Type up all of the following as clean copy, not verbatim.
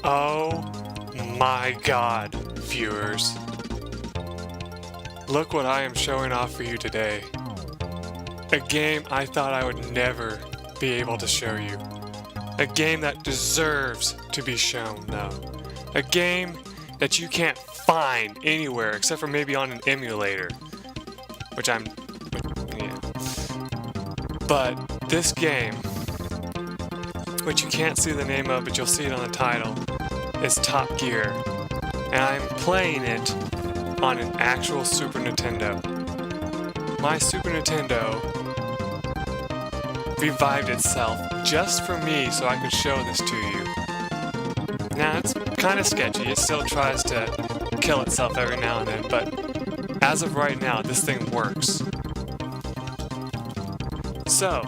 Oh my god, viewers. Look what I am showing off for you today. A game I thought I would never be able to show you. A game that deserves to be shown, though. A game that you can't find anywhere except for maybe on an emulator. Yeah. But this game, which you can't see the name of, but you'll see it on the title, is Top Gear. And I'm playing it on an actual Super Nintendo. My Super Nintendo revived itself just for me so I could show this to you. Now, it's kind of sketchy. It still tries to kill itself every now and then, but as of right now, this thing works. So,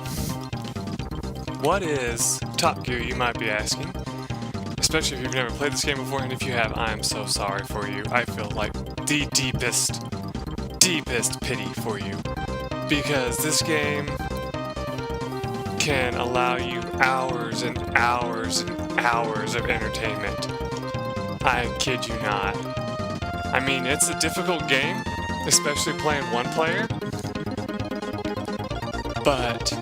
what is Top Gear, you might be asking? Especially if you've never played this game before, and if you have, I am so sorry for you. I feel like the deepest pity for you. Because this game can allow you hours and hours and hours of entertainment. I kid you not. I mean, it's a difficult game, especially playing one player, but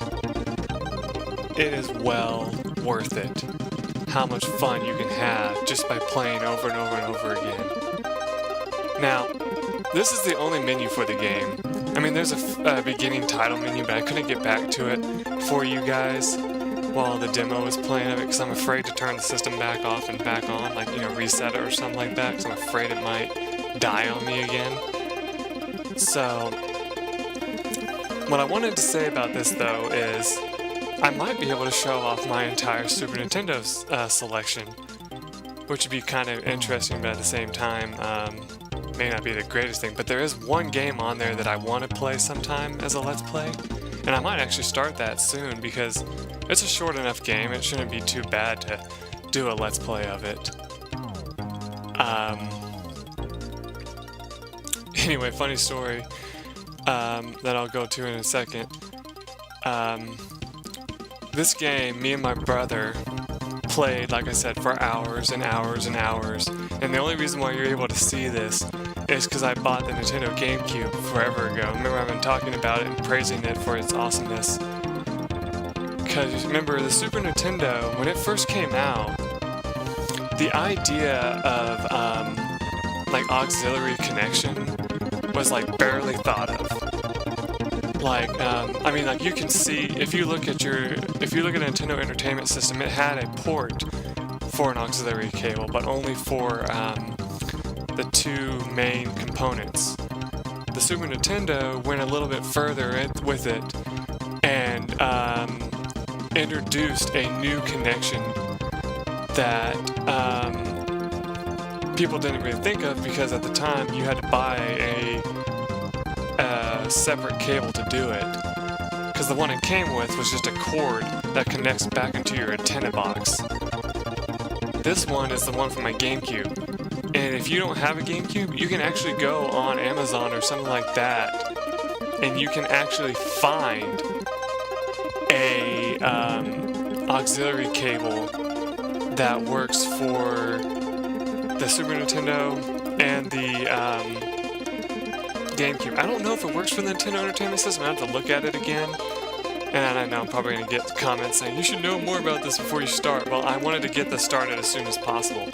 it is well worth it. How much fun you can have just by playing over and over and over again. Now, this is the only menu for the game. I mean, there's a beginning title menu, but I couldn't get back to it for you guys while the demo was playing of it, because I'm afraid to turn the system back off and back on, like, reset it or something like that, because I'm afraid it might die on me again. So, what I wanted to say about this, though, is I might be able to show off my entire Super Nintendo selection, which would be kind of interesting, but at the same time, may not be the greatest thing. But there is one game on there that I want to play sometime as a Let's Play, and I might actually start that soon, because it's a short enough game. It shouldn't be too bad to do a Let's Play of it. Anyway, funny story that I'll go to in a second. This game, me and my brother played, like I said, for hours and hours and hours. And the only reason why you're able to see this is because I bought the Nintendo GameCube forever ago. Remember, I've been talking about it and praising it for its awesomeness. Because remember, the Super Nintendo, when it first came out, the idea of like auxiliary connection was like barely thought of. Like, I mean, like you can see, if you look at a Nintendo Entertainment System, it had a port for an auxiliary cable, but only for the two main components. The Super Nintendo went a little bit further with it and introduced a new connection that people didn't really think of, because at the time you had to buy a separate cable to do it, because the one it came with was just a cord that connects back into your antenna box. This one is the one from my GameCube, and if you don't have a GameCube, you can actually go on Amazon or something like that, and you can actually find a auxiliary cable that works for the Super Nintendo and the GameCube. I don't know if it works for the Nintendo Entertainment System. I have to look at it again. And I know I'm probably going to get comments saying, you should know more about this before you start. Well, I wanted to get this started as soon as possible.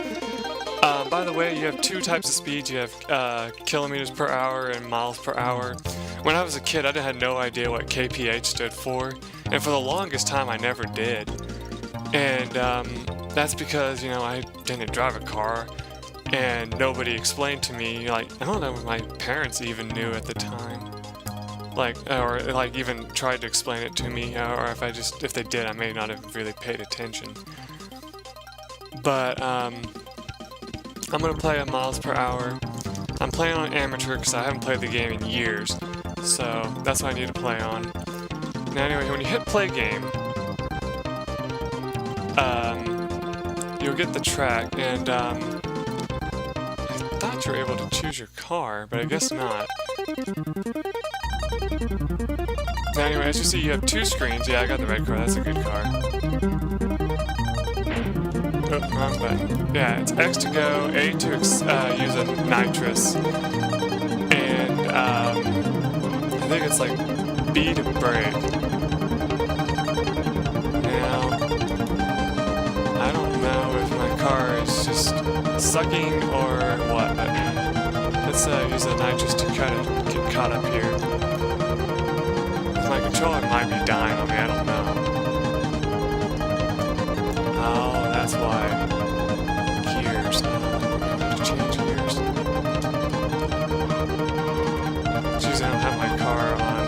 By the way, you have two types of speeds. You have kilometers per hour and miles per hour. When I was a kid, I had no idea what kph stood for. And for the longest time, I never did. And that's because, I didn't drive a car. And nobody explained to me, like, I don't know if my parents even knew at the time. Or even tried to explain it to me, or if they did, I may not have really paid attention. But, I'm gonna play at miles per hour. I'm playing on amateur because I haven't played the game in years, so that's what I need to play on. Now anyway, when you hit play game, you'll get the track, and, I thought you were able to choose your car, but I guess not. Now anyway, as you see, you have two screens. Yeah, I got the red car. That's a good car. Oh, wrong button. Yeah, it's X to go, A to use a nitrous, and I think it's like B to brake. Now, I don't know if my car is just sucking or what, but let's use the nitrous to kind of get caught up here. My controller might be dying on me, I don't know. Oh, that's why. Gears. I have to change gears. Jeez, I don't have my car on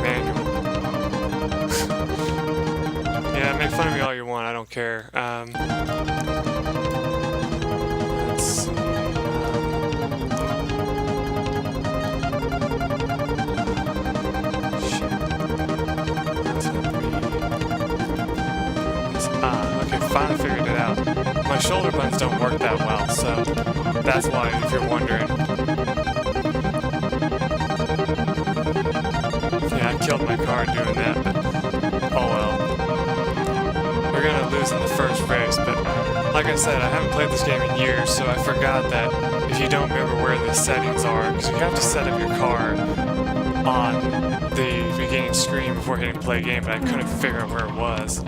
manual. Yeah, make fun of me all you want, I don't care. Let's see. Okay, finally figured it out. My shoulder buttons don't work that well, so that's why, if you're wondering. Yeah, I killed my car doing that, but oh well. We're gonna lose in the first race, but like I said, I haven't played this game in years, so I forgot that if you don't remember where the settings are, because you have to set up your car on the beginning screen before hitting play game, but I couldn't figure out where it was.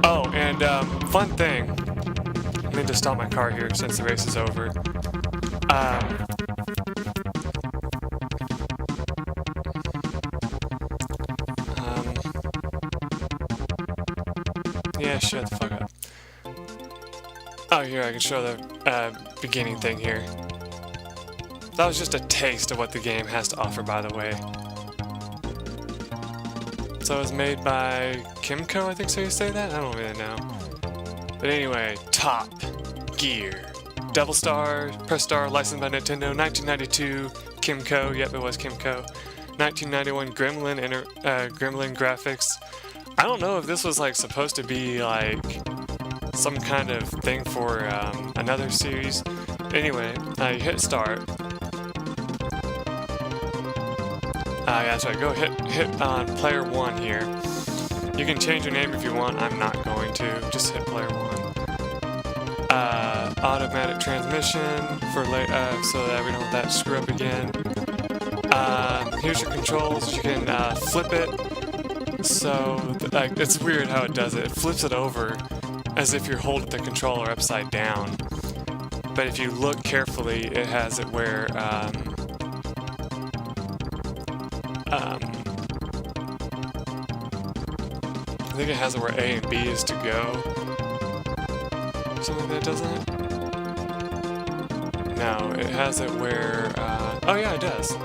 Oh, and fun thing, I need to stop my car here since the race is over. Yeah, shut the fuck up. Oh, here, I can show the beginning thing here. That was just a taste of what the game has to offer, by the way. So it was made by Kimco, I think so you say that? I don't really know. But anyway, Top Gear. Double Star, Press Star, licensed by Nintendo, 1992, Kimco, yep it was Kimco. 1991 Gremlin graphics. I don't know if this was like supposed to be like some kind of thing for another series. Anyway, you hit start. Yeah, that's right. Go hit on player 1 here. You can change your name if you want. I'm not going to. Just hit player 1. Automatic transmission for so that we don't let that screw up again. Here's your controls. You can flip it. So like it's weird how it does it. It flips it over as if you're holding the controller upside down. But if you look carefully, it has it where I think it has it where A and B is to go. Something like that, doesn't it? No, it has it where, oh yeah, it does. I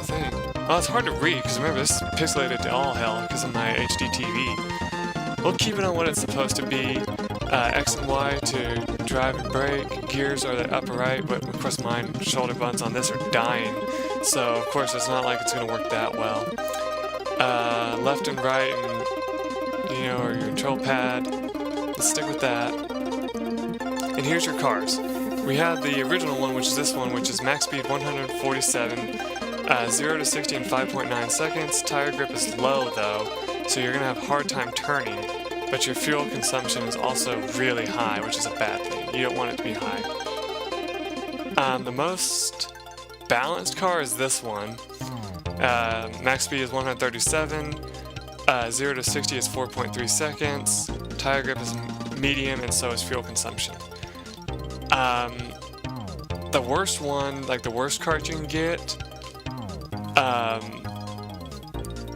think. Oh, it's hard to read, because remember, this is pixelated to all hell because of my HD TV. We'll keep it on what it's supposed to be. X and Y to drive and brake. Gears are the upper right, but of course mine shoulder buttons on this are dying. So, of course, it's not like it's going to work that well. Left and right, and, you know, or your control pad. Let's stick with that. And here's your cars. We have the original one, which is this one, which is max speed 147, 0 to 60 in 5.9 seconds. Tire grip is low, though, so you're going to have a hard time turning. But your fuel consumption is also really high, which is a bad thing. You don't want it to be high. The most balanced car is this one. Max speed is 137, 0 to 60 is 4.3 seconds, tire grip is medium, and so is fuel consumption. The worst one, like the worst cart you can get,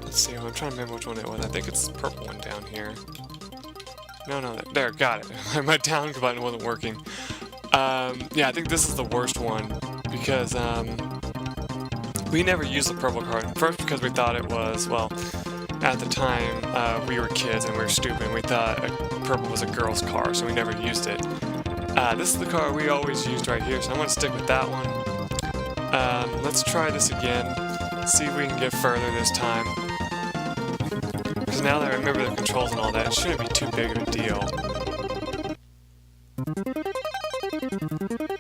let's see, I'm trying to remember which one it was. I think it's the purple one down here. No, there, got it. My down button wasn't working. Yeah, I think this is the worst one, because, we never used the purple card. First, because we thought it was, well, at the time, we were kids and we were stupid, and we thought purple was a girl's car, so we never used it. This is the car we always used right here, so I'm going to stick with that one. Let's try this again, see if we can get further this time. Because now that I remember the controls and all that, it shouldn't be too big of a deal.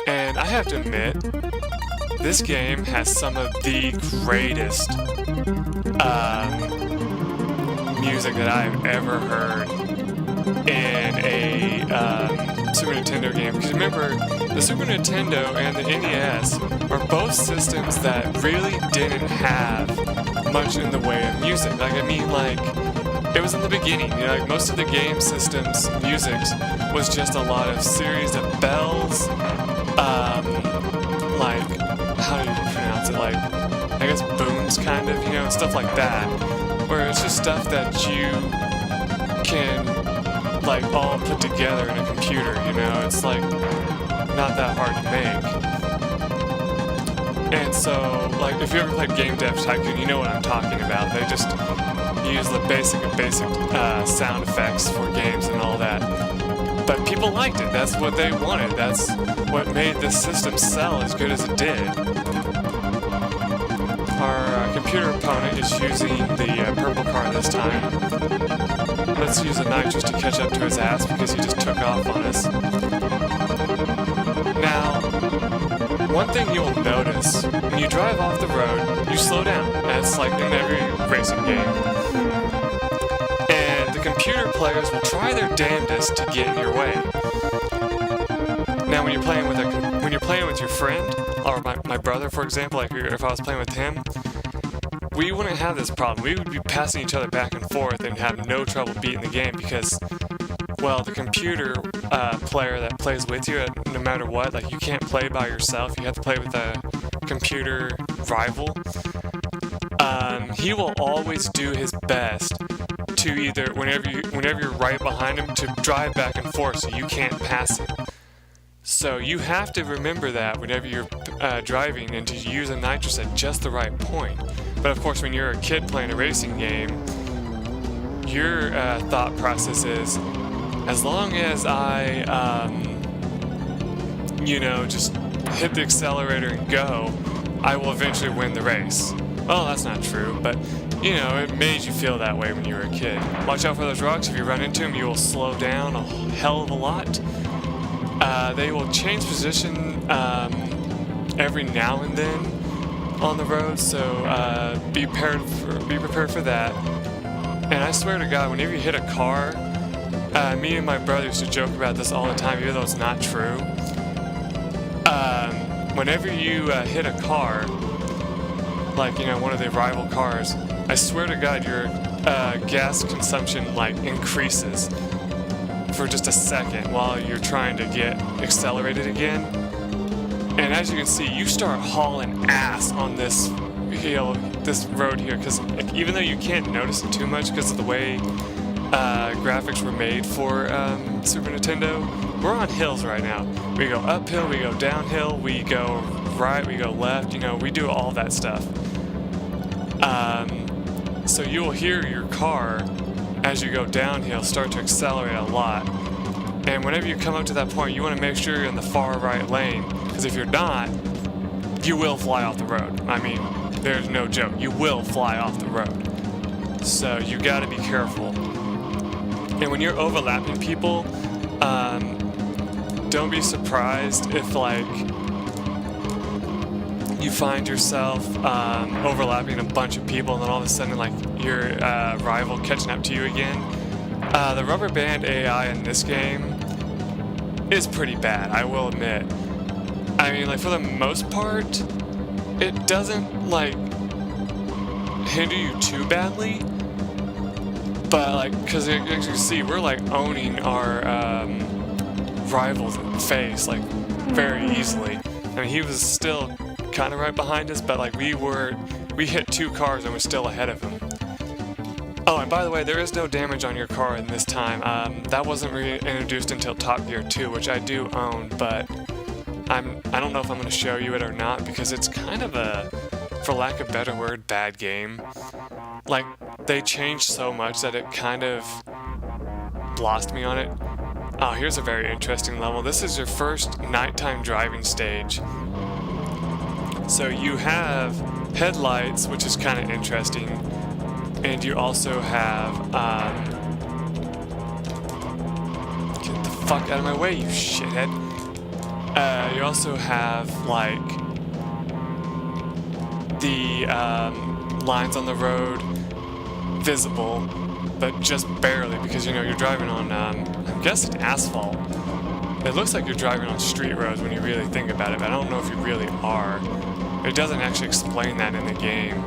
And I have to admit, this game has some of the greatest music that I've ever heard. in a Super Nintendo game. Because remember, the Super Nintendo and the NES are both systems that really didn't have much in the way of music. Like, I mean, like, it was in the beginning, you know, like most of the game systems' music was just a lot of series of bells, like, how do you pronounce it, like, I guess booms, kind of, you know, stuff like that, where it's just stuff that you can, like, all put together in a computer, you know, it's, like, not that hard to make. And so, like, if you ever played Game Dev Tycoon, you know what I'm talking about. They just use the basic sound effects for games and all that. But people liked it. That's what they wanted. That's what made this system sell as good as it did. Our computer opponent is using the purple car this time. Let's use a nitrous to catch up to his ass because he just took off on us. Now, one thing you'll notice, when you drive off the road, you slow down. That's like in every racing game. And the computer players will try their damnedest to get in your way. Now, when you're playing with your friend, or my brother, for example, like if I was playing with him, we wouldn't have this problem. We would be passing each other back and forth and have no trouble beating the game because, well, the computer player that plays with you, no matter what, like you can't play by yourself. You have to play with a computer rival. He will always do his best to either, whenever you're right behind him, to drive back and forth so you can't pass him. So you have to remember that whenever you're driving and to use a nitrous at just the right point. But of course, when you're a kid playing a racing game, your thought process is, as long as I, you know, just hit the accelerator and go, I will eventually win the race. Well, that's not true, but, you know, it made you feel that way when you were a kid. Watch out for those rocks. If you run into them, you will slow down a hell of a lot. They will change position every now and then on the road, so be prepared for that. And I swear to God, whenever you hit a car, me and my brother used to joke about this all the time, even though it's not true. Whenever you hit a car, like, you know, one of the rival cars, I swear to God, your gas consumption, like, increases for just a second while you're trying to get accelerated again. And as you can see, you start hauling ass on this, you know, this road here, because even though you can't notice it too much because of the way graphics were made for Super Nintendo, we're on hills right now. We go uphill, we go downhill, we go right, we go left, you know, we do all that stuff. So you will hear your car, as you go downhill, start to accelerate a lot. And whenever you come up to that point, you want to make sure you're in the far right lane, because if you're not, you will fly off the road. I mean, there's no joke. You will fly off the road. So you got to be careful. And when you're overlapping people, don't be surprised if, like, you find yourself overlapping a bunch of people and then all of a sudden, like, your rival catching up to you again. The rubber band AI in this game is pretty bad, I will admit. I mean, like, for the most part, it doesn't, like, hinder you too badly. But, like, because as you can see, we're, like, owning our rival's face, like, very easily. I mean, he was still kind of right behind us, but, like, we hit two cars and we're still ahead of him. Oh, and by the way, there is no damage on your car in this time. That wasn't reintroduced until Top Gear 2, which I do own, but I don't know if I'm going to show you it or not, because it's kind of a, for lack of a better word, bad game. Like, they changed so much that it kind of lost me on it. Oh, here's a very interesting level. This is your first nighttime driving stage. So you have headlights, which is kind of interesting. And you also have, get the fuck out of my way, you shithead. You also have, like, the lines on the road visible. but just barely because, you know, you're driving on, I'm guessing asphalt. It looks like you're driving on street roads when you really think about it, but I don't know if you really are. It doesn't actually explain that in the game.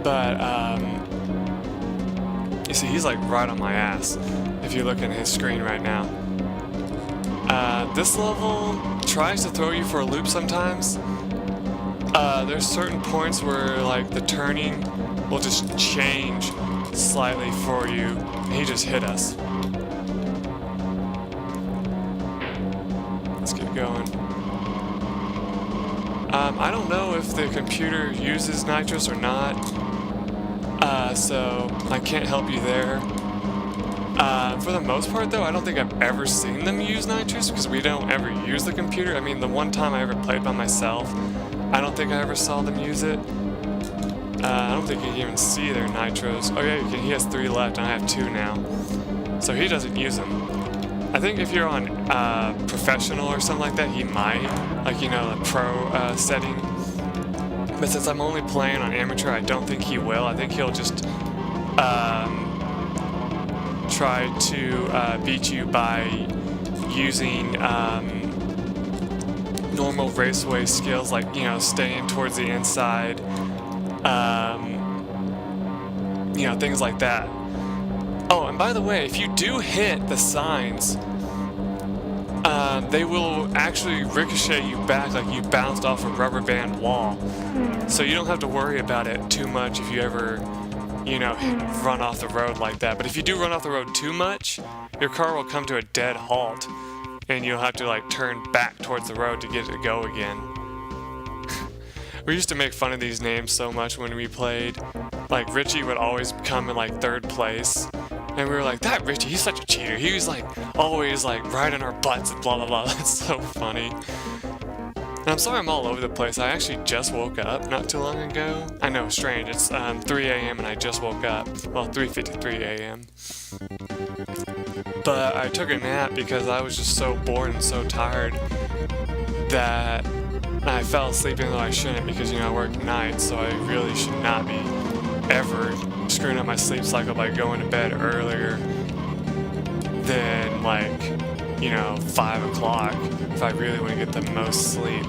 But, you see, he's like right on my ass if you look at his screen right now. This level tries to throw you for a loop sometimes. There's certain points where like the turning will just change slightly for you. He just hit us. Let's get going. I don't know if the computer uses nitrous or not, so I can't help you there. For the most part though, I don't think I've ever seen them use nitrous because we don't ever use the computer. I mean, the one time I ever played by myself, I don't think I ever saw them use it. I don't think you can even see their nitros. Oh yeah, he has 3 left and I have 2 now. So he doesn't use them. I think if you're on professional or something like that, he might. Like, you know, the pro setting. But since I'm only playing on amateur, I don't think he will. I think he'll just try to beat you by using normal raceway skills, like, you know, staying towards the inside, you know, things like that. Oh, and by the way, if you do hit the signs, they will actually ricochet you back like you bounced off a rubber band wall. So you don't have to worry about it too much if you ever, you know, run off the road like that. But if you do run off the road too much, your car will come to a dead halt and you'll have to like turn back towards the road to get it to go again. We used to make fun of these names so much when we played. Like Richie would always come in like 3rd place. And we were like, that Richie, he's such a cheater. He was like always like riding our butts and blah blah blah. That's so funny. And I'm sorry I'm all over the place. I actually just woke up not too long ago. I know, strange. It's 3 a.m. and I just woke up. Well, 3:53 a.m. But I took a nap because I was just so bored and so tired that I fell asleep even though I shouldn't, because, you know, I work nights, so I really should not be ever screwing up my sleep cycle by going to bed earlier than, like, you know, 5 o'clock if I really want to get the most sleep.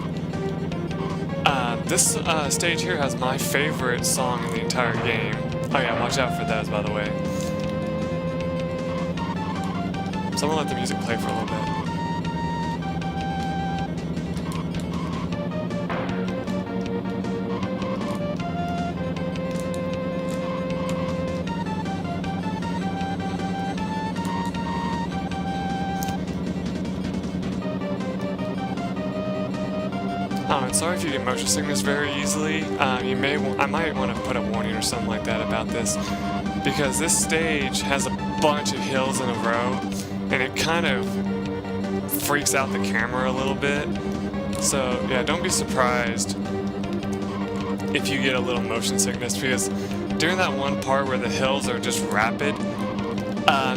This stage here has my favorite song in the entire game. Oh yeah, watch out for those, by the way. So I'm gonna let the music play for a little bit. And sorry if you get motion sickness very easily. I might want to put a warning or something like that about this, because this stage has a bunch of hills in a row, and it kind of freaks out the camera a little bit. So yeah, don't be surprised if you get a little motion sickness, because during that one part where the hills are just rapid,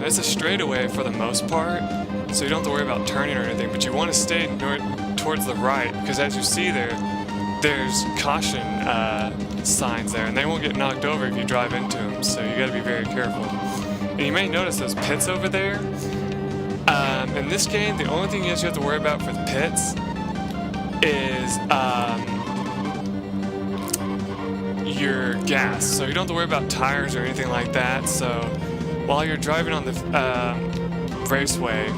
it's a straightaway for the most part, so you don't have to worry about turning or anything, but you want to stay towards the right, because as you see there's caution signs there, and they won't get knocked over if you drive into them, so you got to be very careful. And you may notice those pits over there. In this game, the only thing you have to worry about for the pits is your gas, so you don't have to worry about tires or anything like that. So while you're driving on the raceway,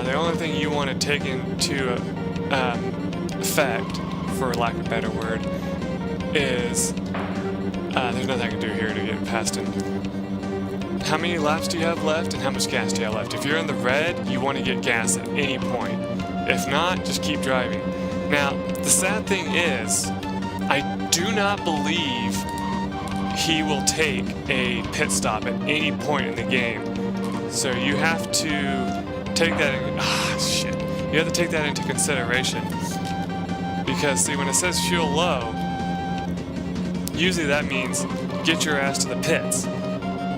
the only thing you want to take into effect, for lack of a better word, is there's nothing I can do here to get past him. How many laps do you have left and how much gas do you have left? If you're in the red, you want to get gas at any point. If not, just keep driving. Now, the sad thing is, I do not believe he will take a pit stop at any point in the game. So you have to take that you have to take that into consideration, because see, when it says fuel low, usually that means get your ass to the pits.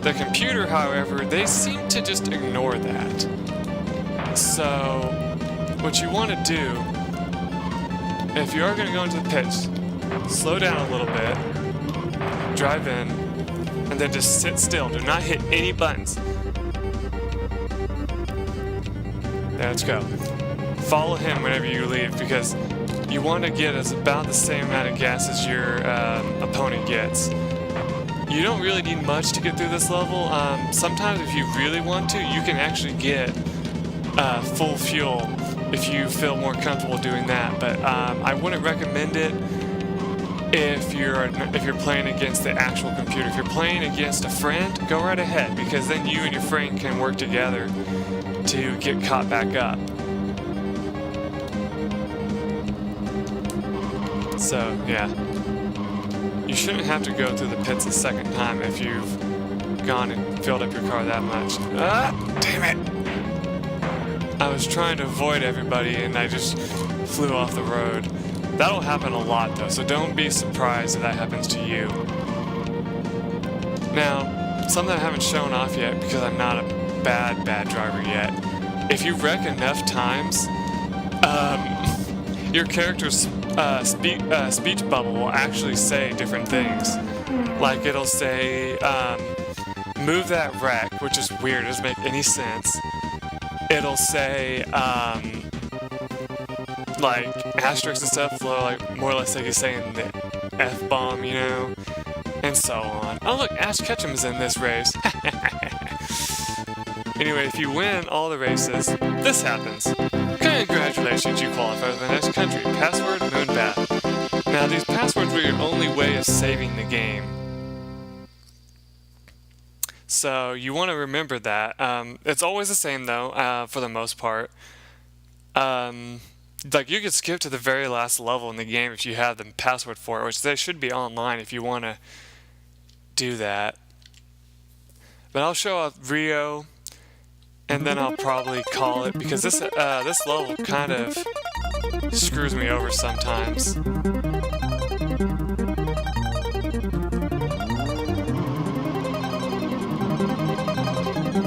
The computer, however, they seem to just ignore that. So what you want to do, if you are going to go into the pits, slow down a little bit, drive in, and then just sit still. Do not hit any buttons. Let's go. Follow him whenever you leave, because you want to get about the same amount of gas as your opponent gets. You don't really need much to get through this level. Sometimes if you really want to, you can actually get full fuel if you feel more comfortable doing that. But I wouldn't recommend it if you're playing against the actual computer. If you're playing against a friend, go right ahead, because then you and your friend can work together to get caught back up. So, yeah. You shouldn't have to go through the pits a second time if you've gone and filled up your car that much. Ah! Damn it! I was trying to avoid everybody and I just flew off the road. That'll happen a lot though, so don't be surprised if that happens to you. Now, something I haven't shown off yet because I'm not a bad driver yet. If you wreck enough times, your character's speech bubble will actually say different things. Like it'll say, move that wreck, which is weird, it doesn't make any sense. It'll say, like asterisks and stuff, like more or less like he's saying the F-bomb, you know, and so on. Oh look, Ash Ketchum is in this race. Anyway, if you win all the races, this happens. Congratulations, you qualify for the next country. Password, Moonbath. Now, these passwords were your only way of saving the game. So, you want to remember that. It's always the same, though, for the most part. Like, you could skip to the very last level in the game if you have the password for it, which they should be online if you want to do that. But I'll show off Rio, and then I'll probably call it, because this level kind of screws me over sometimes.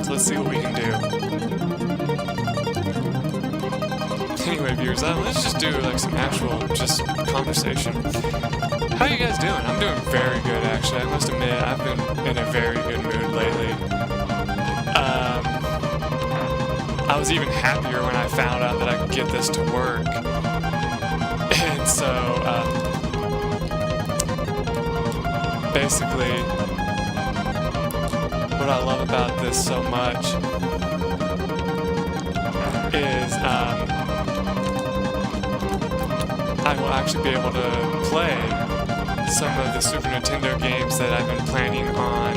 So let's see what we can do. Anyway, viewers, let's just do like some actual conversation. How you guys doing? I'm doing very good, actually. I must admit, I've been in a very good mood lately. I was even happier when I found out that I could get this to work. And so, basically, what I love about this so much is I will actually be able to play some of the Super Nintendo games that I've been planning on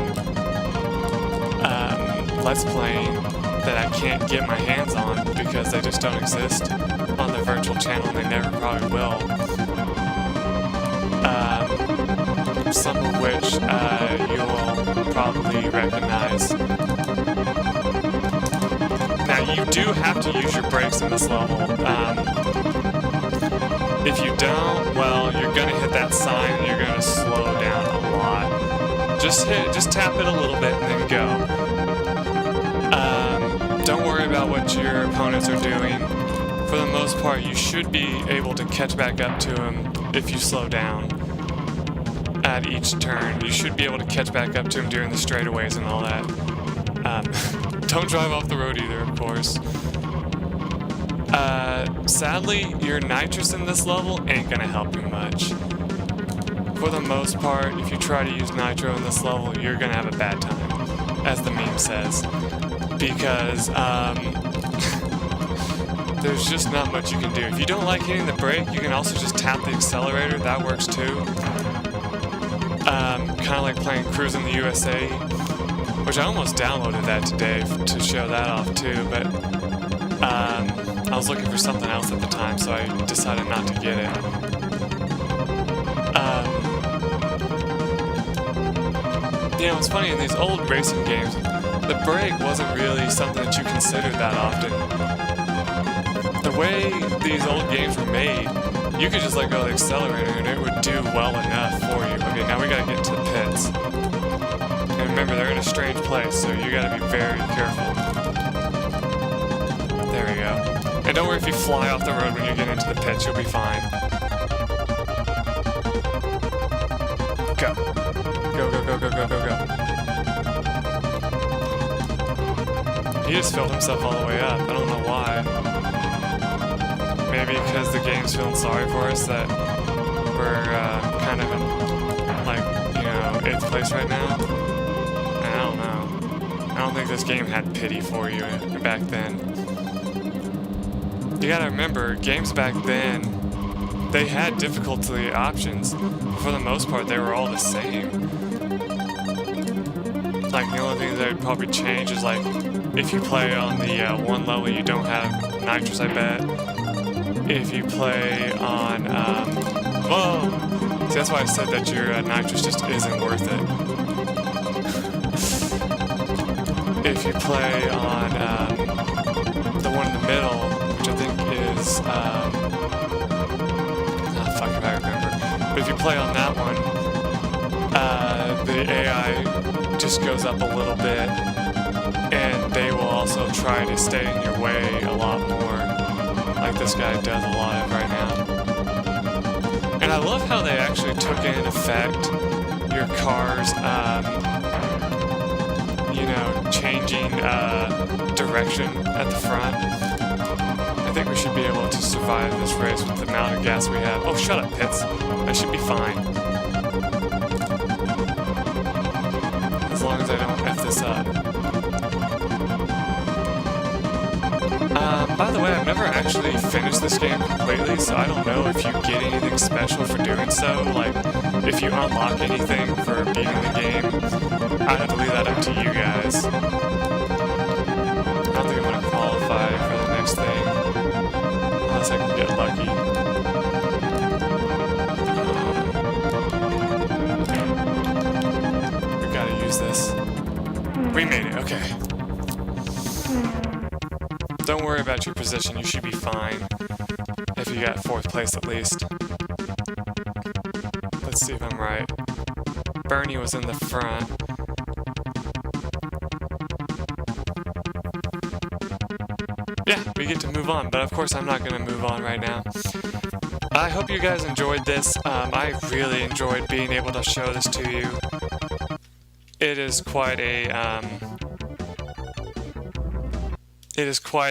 Let's Playing that I can't get my hands on because they just don't exist on the virtual channel, and they never probably will. Some of which you will probably recognize. Now, you do have to use your brakes in this level. If you don't, well, you're gonna hit that sign and you're gonna slow down a lot. Just tap it a little bit and then go. Don't worry about what your opponents are doing. For the most part, you should be able to catch back up to them if you slow down at each turn. You should be able to catch back up to them during the straightaways and all that. Don't drive off the road either, of course. Sadly, your nitrous in this level ain't gonna help you much. For the most part, if you try to use nitro in this level, you're gonna have a bad time, as the meme says. Because, there's just not much you can do. If you don't like hitting the brake, you can also just tap the accelerator. That works too. Kind of like playing Cruise in the USA, which I almost downloaded that today to show that off too, but I was looking for something else at the time, so I decided not to get it. You know, it's funny, in these old racing games, the brake wasn't really something that you considered that often. The way these old games were made, you could just let go of the accelerator and it would do well enough for you. Okay, now we gotta get to the pits. And remember, they're in a strange place, so you gotta be very careful. There we go. And don't worry if you fly off the road when you get into the pits, you'll be fine. Go. He just filled himself all the way up. I don't know why. Maybe because the game's feeling sorry for us that we're kind of in, like, you know, 8th place right now. I don't know. I don't think this game had pity for you back then. You gotta remember, games back then, they had difficulty options. But for the most part, they were all the same. Like, the only thing that would probably change is, like, if you play on the one level you don't have nitrous, I bet. If you play on, well, see, that's why I said that your nitrous just isn't worth it. If you play on the one in the middle, which I think is, fuck if I remember. But if you play on that one, the AI just goes up a little bit, and they will also try to stay in your way a lot more, like this guy does a lot of right now. And I love how they actually took in effect your car's, you know, changing direction at the front. I think we should be able to survive this race with the amount of gas we have. Oh, shut up, Pitts. I should be fine. As long as I don't F this up. By the way, I've never actually finished this game completely, so I don't know if you get anything special for doing so. Like, if you unlock anything for beating the game, I'd have to leave that up to you guys. I don't think I'm going to qualify for the next thing, unless I can get lucky. We gotta use this. We made it, okay. Don't worry about your position, you should be fine. If you got 4th place at least. Let's see if I'm right. Bernie was in the front. Yeah, we get to move on, but of course I'm not going to move on right now. I hope you guys enjoyed this. I really enjoyed being able to show this to you. It is quite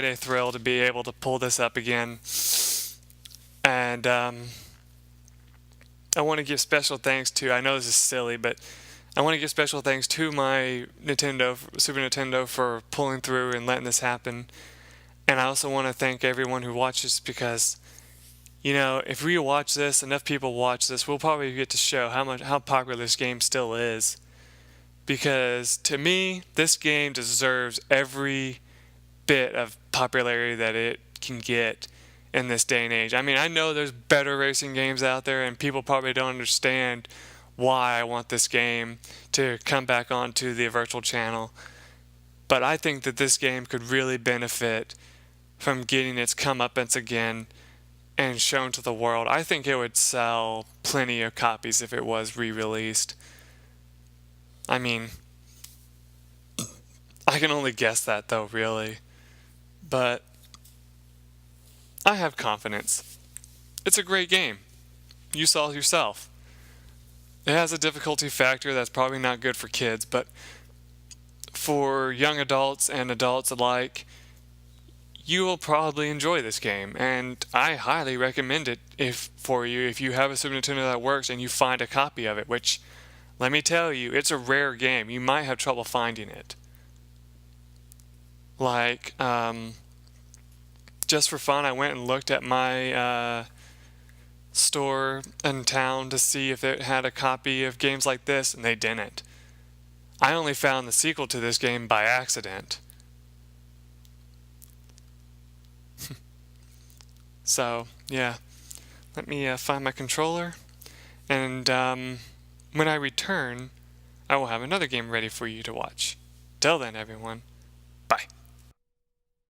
a thrill to be able to pull this up again. And I want to give special thanks to, I know this is silly, but I want to give special thanks to my Super Nintendo for pulling through and letting this happen. And I also want to thank everyone who watches, because, you know, if we watch this, enough people watch this, we'll probably get to show how popular this game still is. Because to me, this game deserves every bit of popularity that it can get in this day and age. I mean, I know there's better racing games out there, and people probably don't understand why I want this game to come back onto the virtual channel. But I think that this game could really benefit from getting its comeuppance again and shown to the world. I think it would sell plenty of copies if it was re-released. I mean, I can only guess that though, really. But I have confidence. It's a great game. You saw it yourself. It has a difficulty factor that's probably not good for kids, but for young adults and adults alike, you will probably enjoy this game, and I highly recommend it for you if you have a Super Nintendo that works and you find a copy of it, which, let me tell you, it's a rare game. You might have trouble finding it. Like, just for fun, I went and looked at my store in town to see if it had a copy of games like this, and they didn't. I only found the sequel to this game by accident. So, yeah. Let me find my controller, and when I return, I will have another game ready for you to watch. Till then, everyone.